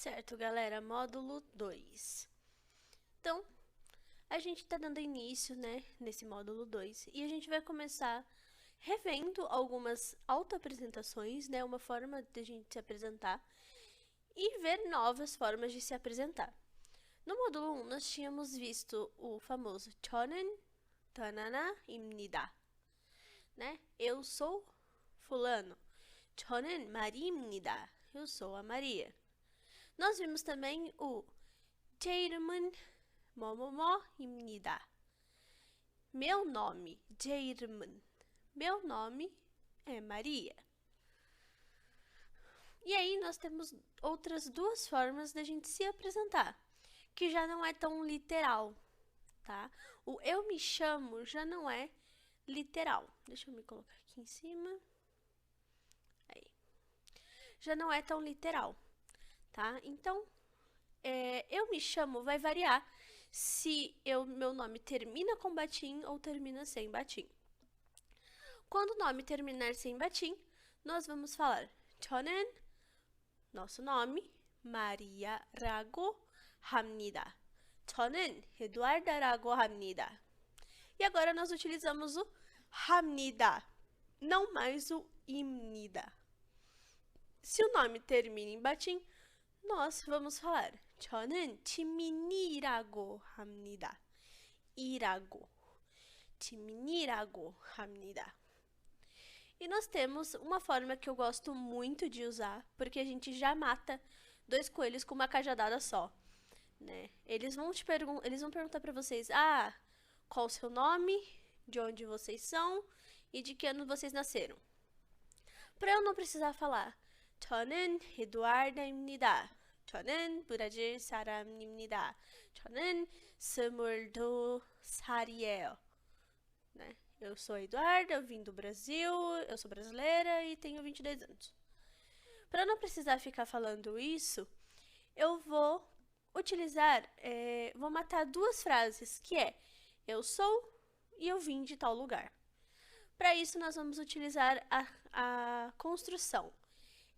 Certo, galera, módulo 2. Então, a gente está dando início, né, nesse módulo 2, e a gente vai começar revendo algumas autoapresentações, né, uma forma de a gente se apresentar, e ver novas formas de se apresentar. No módulo 1, nós tínhamos visto o famoso 저는 다나나입니다, né? Eu sou fulano. 저는 마리입니다. Eu sou a Maria. Nós vimos também o 제 이름은 뭐뭐뭐입니다. Meu nome, 제 이름은. Meu nome é Maria. E aí nós temos outras duas formas da gente se apresentar, que já não é tão literal, tá? O eu me chamo já não é literal. Deixa eu me colocar aqui em cima. Aí. Já não é tão literal, tá? Então, eu me chamo vai variar se meu nome termina com batim ou termina sem batim. Quando o nome terminar sem batim, nós vamos falar 저는, nosso nome, 마리아라고 합니다. 저는 에두아르다라고 합니다. E agora nós utilizamos o 합니다, não mais o 입니다. Se o nome termina em batim, nós vamos falar 저는 지민이라고 합니다. 이라고, 지민이라고 합니다. E nós temos uma forma que eu gosto muito de usar, porque a gente já mata dois coelhos com uma cajadada só, né? Eles vão perguntar para vocês, qual o seu nome, de onde vocês são e de que ano vocês nasceram. Para eu não precisar falar 저는 에두아르다입니다. 저는 브라질 사람입니다. 저는 22살이에요. né? Eu sou a Eduarda, eu vim do Brasil, eu sou brasileira e tenho 22 anos. Para não precisar ficar falando isso, eu vou utilizar, vou matar duas frases, que é eu sou e eu vim de tal lugar. Para isso, nós vamos utilizar a construção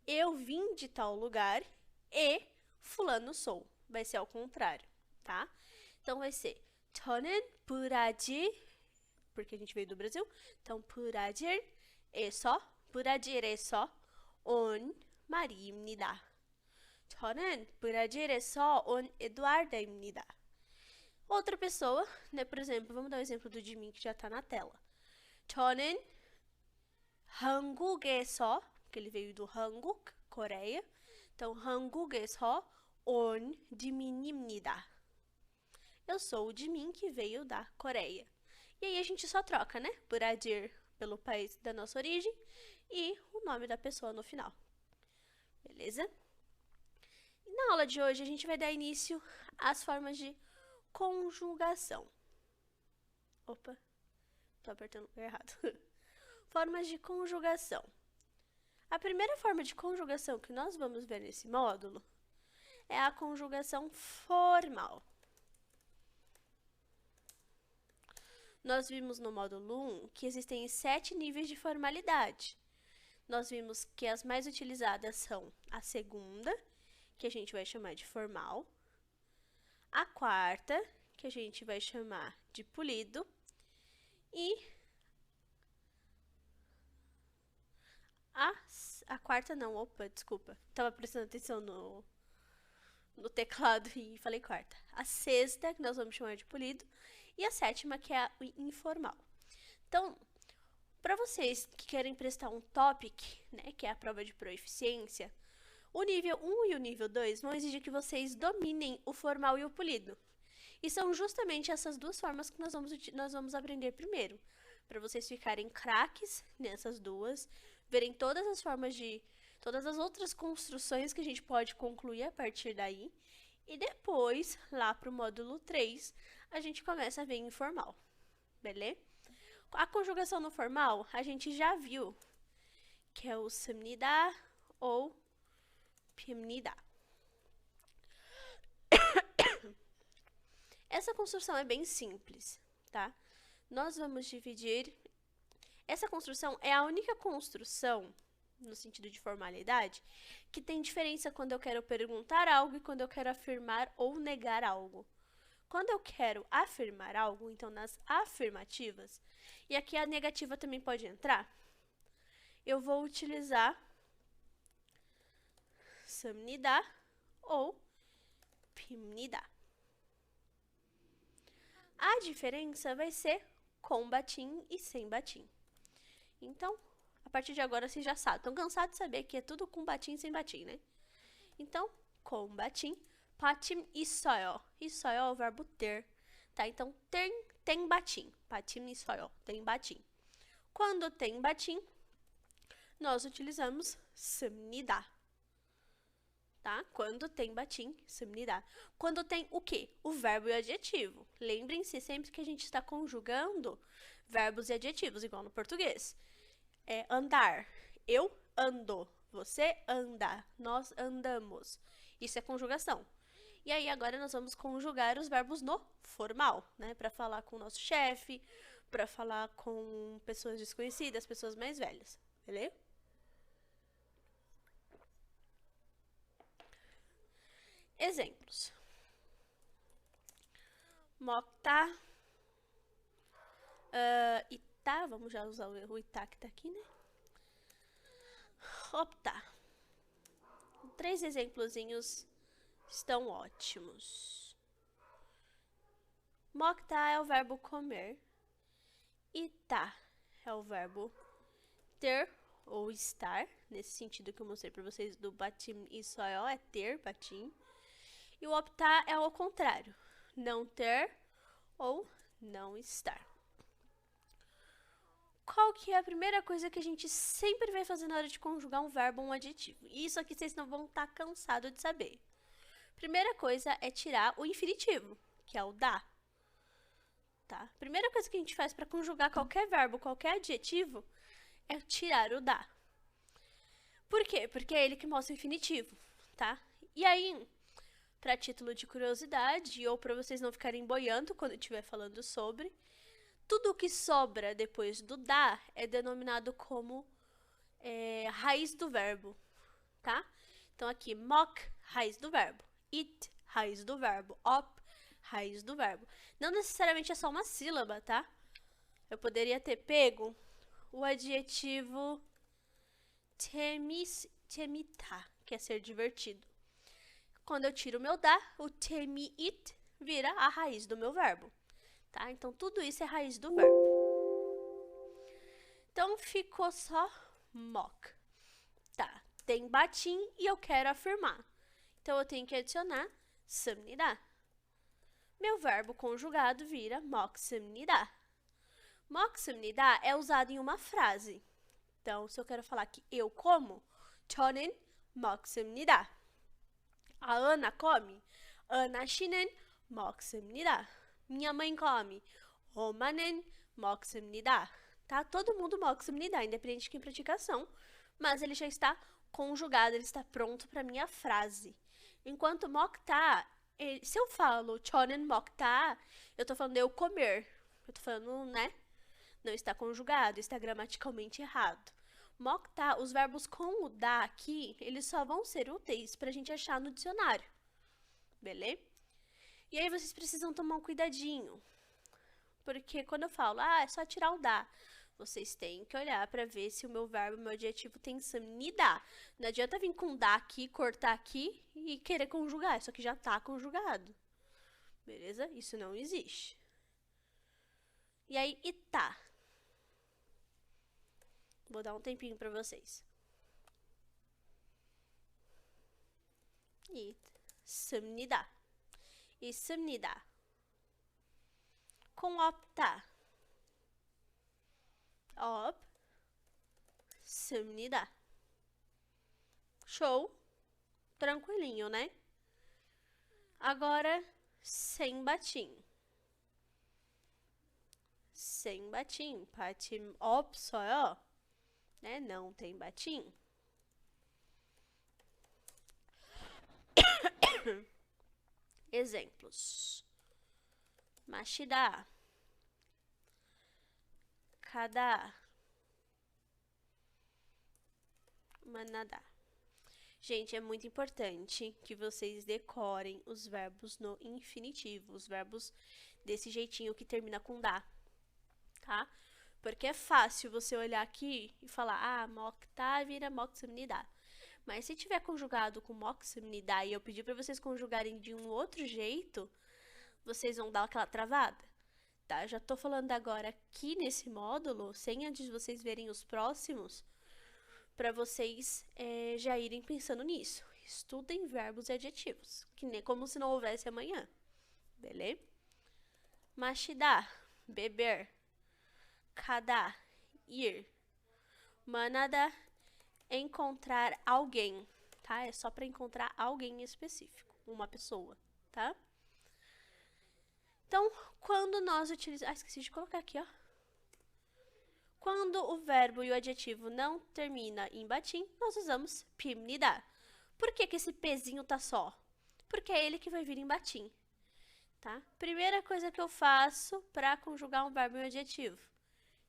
eu vim de tal lugar e fulano sou. Vai ser ao contrário, tá? Então, vai ser 저는 브라질, porque a gente veio do Brasil. Então, 브라질에서 온 마리입니다. 저는 브라질에서 온 에두아르다입니다. Outra pessoa, né? Por exemplo, vamos dar o exemplo do de mim que já tá na tela. 저는 한국에서, que ele veio do Hanguk, Coreia. Então, 한국에서 온 지민입니다. Eu sou o Jimin que veio da Coreia. E aí a gente só troca, né? Brasil pelo país da nossa origem e o nome da pessoa no final. Beleza? E na aula de hoje a gente vai dar início às formas de conjugação. Opa, tô apertando o lugar errado. Formas de conjugação. A primeira forma de conjugação que nós vamos ver nesse módulo é a conjugação formal. Nós vimos no módulo 1 que existem 7 níveis de formalidade. Nós vimos que as mais utilizadas são a segunda, que a gente vai chamar de formal, a quarta, que a gente vai chamar de polido, e a quarta não, desculpa, estava prestando atenção no teclado e falei quarta. A sexta, que nós vamos chamar de polido, e a sétima, que é a informal. Então, para vocês que querem prestar um TOPIK, né, que é a prova de proeficiência, o nível 1 e o nível 2 vão exigir que vocês dominem o formal e o polido. E são justamente essas duas formas que nós vamos aprender primeiro, para vocês ficarem craques nessas duas, verem todas as outras construções que a gente pode concluir a partir daí, e depois, lá para o módulo 3, a gente começa a ver informal, beleza? A conjugação no formal, a gente já viu, que é o 습니다 ou 핍니다. Essa construção é bem simples, tá? Nós vamos dividir... Essa construção é a única construção no sentido de formalidade, que tem diferença quando eu quero perguntar algo e quando eu quero afirmar ou negar algo. Quando eu quero afirmar algo, então nas afirmativas, e aqui a negativa também pode entrar, eu vou utilizar 습니다 ou 빕니다. A diferença vai ser com batim e sem batim. Então, a partir de agora vocês já sabem. Estão cansados de saber que é tudo com batim e sem batim, né? Então, com batim, patim 있어요. 있어요 é o verbo ter, tá? Então, tem batim. patim 있어요, tem batim. Quando tem batim, nós utilizamos 씁니다. Tá? Quando tem batim, 씁니다. Quando tem o quê? O verbo e o adjetivo. Lembrem-se sempre que a gente está conjugando verbos e adjetivos, igual no português. É andar. Eu ando. Você anda. Nós andamos. Isso é conjugação. E aí, agora nós vamos conjugar os verbos no formal, né? Para falar com o nosso chefe, para falar com pessoas desconhecidas, pessoas mais velhas. Beleza? Exemplos. 먹다. 있다. Vamos já usar o itá que tá aqui, né? 없다. 3 exemplozinhos estão ótimos. 먹다 é o verbo comer. 있다 é o verbo ter ou estar, nesse sentido que eu mostrei para vocês do batim 있어요, é ter, batim. E o optar é o contrário, não ter ou não estar. Qual que é a primeira coisa que a gente sempre vai fazer na hora de conjugar um verbo ou um adjetivo? E isso aqui vocês não vão estar cansados de saber. Primeira coisa é tirar o infinitivo, que é o da. Tá? Primeira coisa que a gente faz para conjugar qualquer verbo, qualquer adjetivo, é tirar o da. Por quê? Porque é ele que mostra o infinitivo, tá? E aí, para título de curiosidade, ou para vocês não ficarem boiando quando eu estiver falando sobre, tudo o que sobra depois do da é denominado como raiz do verbo, tá? Então aqui, mock, raiz do verbo, it, raiz do verbo, op, raiz do verbo. Não necessariamente é só uma sílaba, tá? Eu poderia ter pego o adjetivo 재밌다, que é ser divertido. Quando eu tiro o meu da, o 재미있 vira a raiz do meu verbo. Tá? Então, tudo isso é raiz do verbo. Então, ficou só mock. Tá, tem batim e eu quero afirmar. Então, eu tenho que adicionar 씁니다. Meu verbo conjugado vira 먹습니다. 먹습니다 é usado em uma frase. Então, se eu quero falar que eu como, 저는 먹습니다. A Ana come, Ana 씨는 먹습니다. Minha mãe come, 엄마는 먹습니다. Tá? Todo mundo 먹습니다, independente de quem praticação, mas ele já está conjugado, ele está pronto para minha frase. Enquanto 먹다, se eu falo 저는 먹다, eu estou falando eu comer. Eu estou falando, né? Não está conjugado, está gramaticalmente errado. 먹다, os verbos com o da aqui, eles só vão ser úteis para a gente achar no dicionário. Beleza? E aí vocês precisam tomar um cuidadinho. Porque quando eu falo, é só tirar o da, vocês têm que olhar para ver se o meu verbo, meu adjetivo tem 씁니다. Não adianta vir com da aqui, cortar aqui e querer conjugar. Isso aqui já está conjugado. Beleza? Isso não existe. E aí, itá. Vou dar um tempinho para vocês. 있습니다. 있습니다. Com optar. 없습니다. Show? Tranquilinho, né? Agora, sem batim. Sem batim. 바tim 없어요. Né? Não tem batim. Exemplos. 마시다. 가다. manada. Gente, é muito importante que vocês decorem os verbos no infinitivo, os verbos desse jeitinho que termina com da, tá? Porque é fácil você olhar aqui e falar, ah, mokta vira moksamnida. Mas se tiver conjugado com moksamnida e eu pedir para vocês conjugarem de um outro jeito, vocês vão dar aquela travada, tá? Já tô falando agora aqui nesse módulo, sem antes de vocês verem os próximos, para vocês já irem pensando nisso. Estudem verbos e adjetivos, que nem como se não houvesse amanhã, beleza? Mashida, beber. Kada, ir. Manada, encontrar alguém, tá? É só para encontrar alguém específico, uma pessoa, tá? Então, quando nós utilizamos... Ah, esqueci de colocar aqui, ó. Quando o verbo e o adjetivo não termina em batim, nós usamos pimnida. Por que que esse pezinho tá só? Porque é ele que vai vir em batim, tá? Primeira coisa que eu faço para conjugar um verbo e um adjetivo.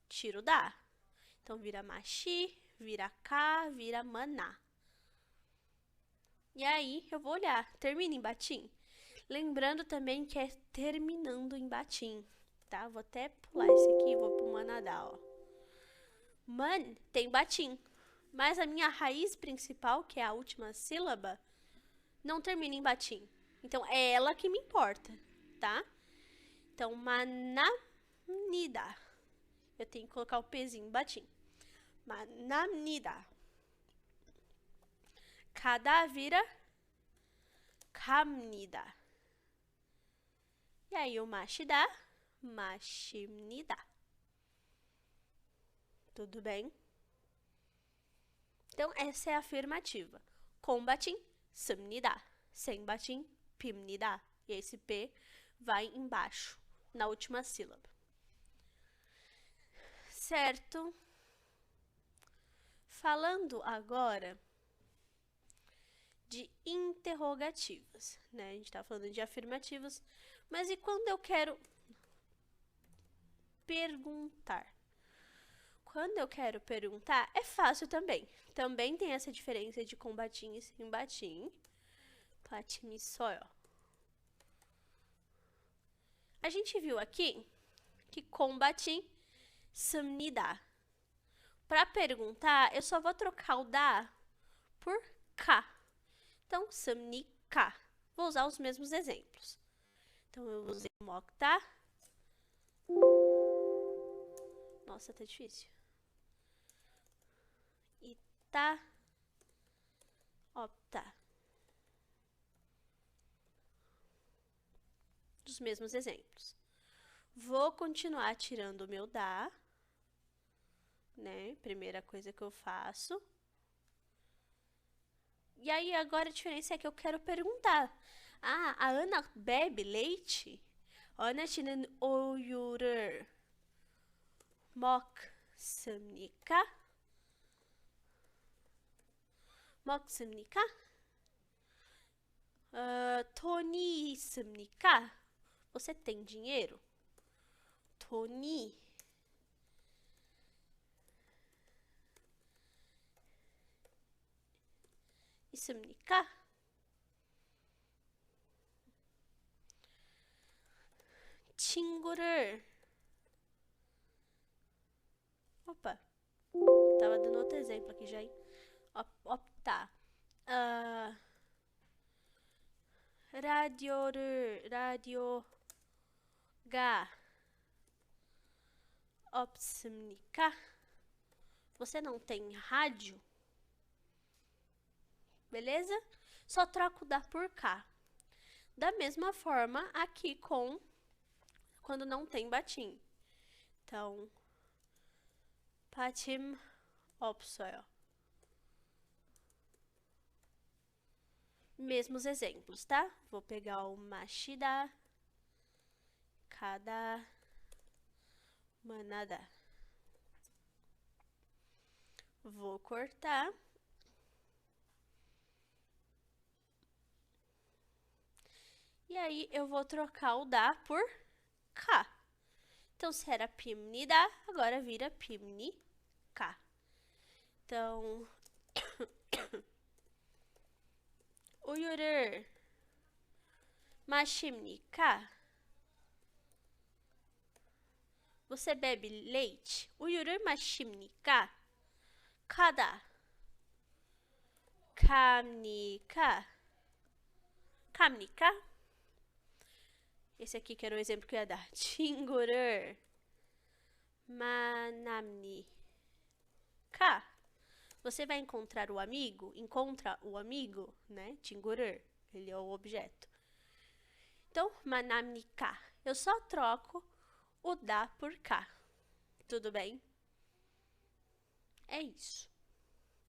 Tiro da. Então, vira machi, vira cá, vira maná. E aí, eu vou olhar. Termina em batim? Lembrando também que é terminando em batim, tá? Vou até pular esse aqui e vou pro manadá, ó. Man tem batim, mas a minha raiz principal, que é a última sílaba, não termina em batim. Então, é ela que me importa, tá? Então, manamnida. Eu tenho que colocar o pezinho em batim. Manamnida. Kada vira kamnida. E aí, o mashida, mashimnida. Tudo bem? Então, essa é a afirmativa. Com batim, samnida. Sem batim, pimnida. E esse P vai embaixo, na última sílaba. Certo? Falando agora de interrogativas, né? A gente tá falando de afirmativas, mas e quando eu quero perguntar? Quando eu quero perguntar, é fácil também. Também tem essa diferença de com batim e sem batim. Platimi só, ó. A gente viu aqui que com batim, samnida. Para perguntar, eu só vou trocar o da por ka. Então, samnika. Vou usar os mesmos exemplos. Então, eu usei mokta. Nossa, tá difícil. Ita. Opta. Dos mesmos exemplos. Vou continuar tirando o meu da, né? Primeira coisa que eu faço. E aí, agora a diferença é que eu quero perguntar. Ah, a Ana bebe leite? Ana tinen oyurur. Moksamnika? Moksamnika? Toni ismnika? Você tem dinheiro? Toni. Ismnika? 친구를. Opa. Tava dando outro exemplo aqui já, hein? Optar. 라디오가 없습니까? Você não tem rádio? Beleza? Só troco da por cá. Da mesma forma, aqui com quando não tem batim. Então, batim 없어요. Mesmos exemplos, tá? Vou pegar o mashida, kada, manada. Vou cortar. E aí, eu vou trocar o da por ka. Então, se era pimnida, agora vira pimnika. Então, 우유를 마십니까? Você bebe leite? 우유를 마십니까? 가다. 갑니까? 갑니까? Esse aqui que era o exemplo que eu ia dar. 친구를 만납니까? Você vai encontrar o amigo? Encontra o amigo, né? 친구를, ele é o objeto. Então, 만납니까? Eu só troco o da por cá. Tudo bem? É isso.